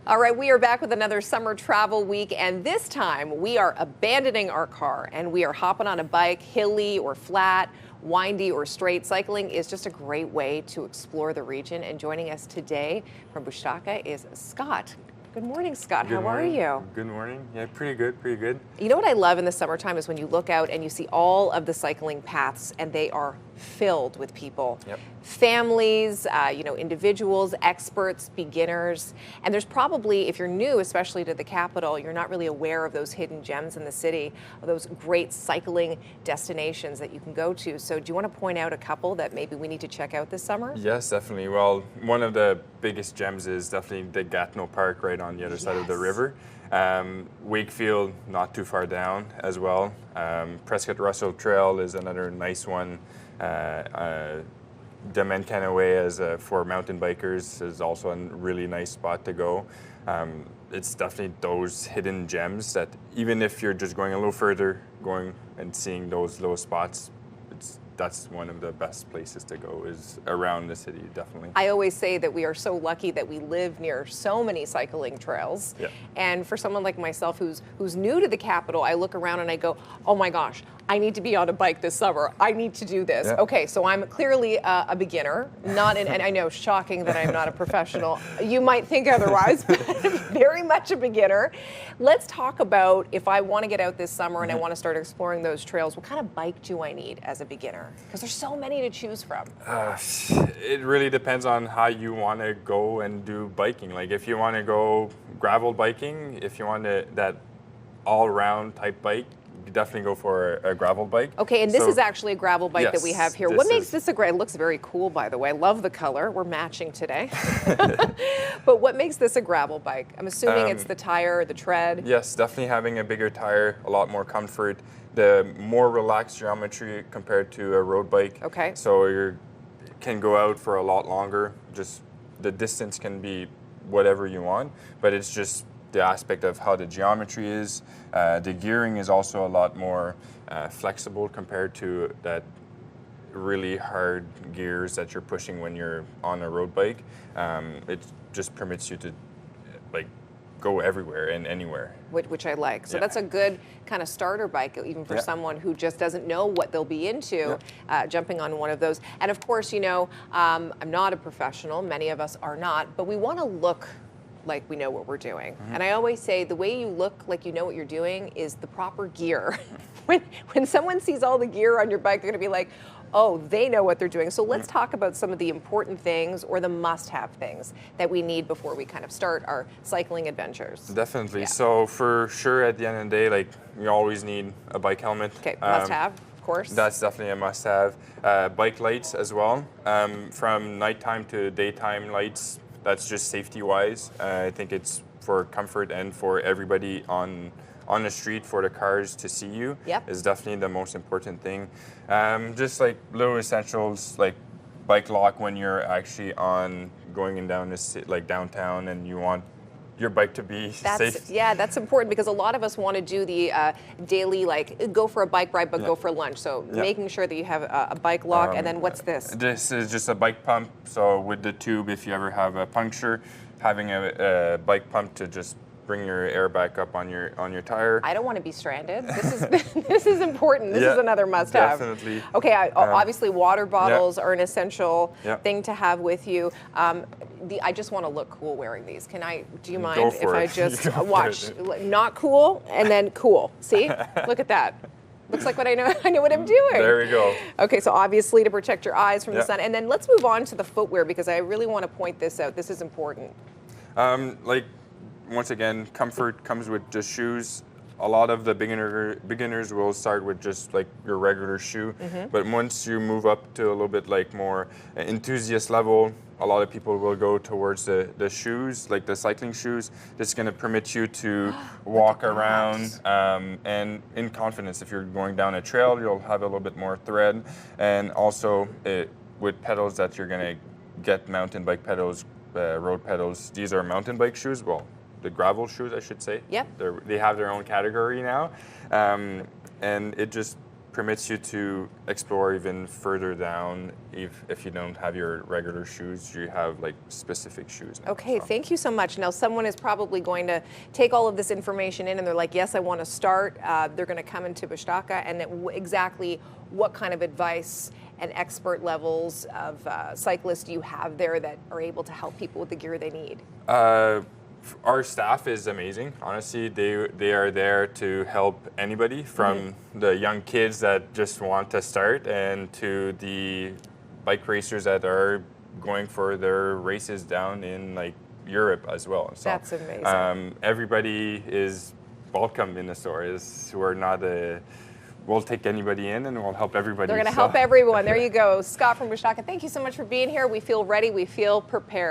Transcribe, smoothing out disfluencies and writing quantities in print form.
All right, we are back with another summer travel week, and this time we are abandoning our car and we are hopping on a bike, hilly or flat, windy or straight. Cycling is just a great way to explore the region. And joining us today from Bushaka is Scott. Good morning, Scott. How are you? Good morning. Yeah, pretty good, pretty good. You know what I love in the summertime is when you look out and you see all of the cycling paths and they are filled with people. Yep. Families, individuals, experts, beginners. And there's probably, if you're new, especially to the capital, you're not really aware of those hidden gems in the city, of those great cycling destinations that you can go to. So do you want to point out a couple that maybe we need to check out this summer? Yes, definitely. Well, one of the biggest gems is definitely the Gatineau Park right on the other side of the river. Wakefield, not too far down as well. Prescott Russell Trail is another nice one. Getaway for mountain bikers is also a really nice spot to go. It's definitely those hidden gems that even if you're just going a little further, going and seeing those little spots, that's one of the best places to go is around the city, definitely. I always say that we are so lucky that we live near so many cycling trails. Yeah. And for someone like myself who's new to the capital, I look around and I go, oh my gosh, I need to be on a bike this summer. I need to do this. Yeah. Okay, so I'm clearly a beginner, and I know, shocking that I'm not a professional. You might think otherwise, but very much a beginner. Let's talk about if I want to get out this summer and I want to start exploring those trails, what kind of bike do I need as a beginner? Because there's so many to choose from. It really depends on how you want to go and do biking. Like if you want to go gravel biking, if you want that all-round type bike, you definitely go for a gravel bike. Okay, and this is actually a gravel bike that we have here. What makes this a great? It looks very cool, by the way. I love the color. We're matching today. But what makes this a gravel bike? I'm assuming it's the tire, the tread. Yes, definitely having a bigger tire, a lot more comfort, the more relaxed geometry compared to a road bike. Okay. So you can go out for a lot longer. Just the distance can be whatever you want, but it's just the aspect of how the geometry is. The gearing is also a lot more flexible compared to that really hard gears that you're pushing when you're on a road bike. It just permits you to go everywhere and anywhere. Which I like. So that's a good kind of starter bike, even for someone who just doesn't know what they'll be into, jumping on one of those. And of course, I'm not a professional. Many of us are not, but we want to look like we know what we're doing. Mm-hmm. And I always say the way you look like you know what you're doing is the proper gear. When someone sees all the gear on your bike, they're going to be like, oh, they know what they're doing. So let's talk about some of the important things or the must-have things that we need before we kind of start our cycling adventures. Definitely. Yeah. So for sure, at the end of the day, you always need a bike helmet. Okay, must-have. Of course. That's definitely a must-have. Bike lights as well. From nighttime to daytime lights, that's just safety-wise. I think it's for comfort and for everybody on the street, for the cars to see you is definitely the most important thing. Just like little essentials like bike lock when you're actually going in down downtown and you want your bike to be safe. Yeah, that's important because a lot of us want to do the daily, go for a bike ride, but go for lunch. So making sure that you have a bike lock, and then what's this? This is just a bike pump. So with the tube, if you ever have a puncture, having a bike pump to just bring your air back up on your tire. I don't want to be stranded. This is important. This is another must-have. Definitely. Okay, obviously water bottles are an essential thing to have with you. I just want to look cool wearing these. Do you mind if I just watch not cool and then cool? See? Look at that. Looks like I know what I'm doing. There we go. Okay, so obviously to protect your eyes from the sun. And then let's move on to the footwear because I really want to point this out. This is important. Once again, comfort comes with just shoes. A lot of the beginners will start with just your regular shoe, but once you move up to a little bit more enthusiast level, a lot of people will go towards the shoes, like the cycling shoes. That's going to permit you to walk around and in confidence. If you're going down a trail, you'll have a little bit more thread, and also with pedals that you're going to get mountain bike pedals, road pedals. These are mountain bike shoes. Well, the gravel shoes, I should say. Yep. They have their own category now, and it just permits you to explore even further down. If you don't have your regular shoes, you have like specific shoes now, Okay, so. thank you so much. Now, someone is probably going to take all of this information in and they're like, yes, I want to start. They're going to come into Bastaka, and exactly what kind of advice and expert levels of cyclists do you have there that are able to help people with the gear they need? Our staff is amazing. Honestly, they are there to help anybody from the young kids that just want to start and to the bike racers that are going for their races down in like Europe as well. So, that's amazing. Everybody is welcome in the store. We're not we'll take anybody in and we'll help everybody. They're going to help everyone. There you go. Scott from Bastaka, thank you so much for being here. We feel ready. We feel prepared.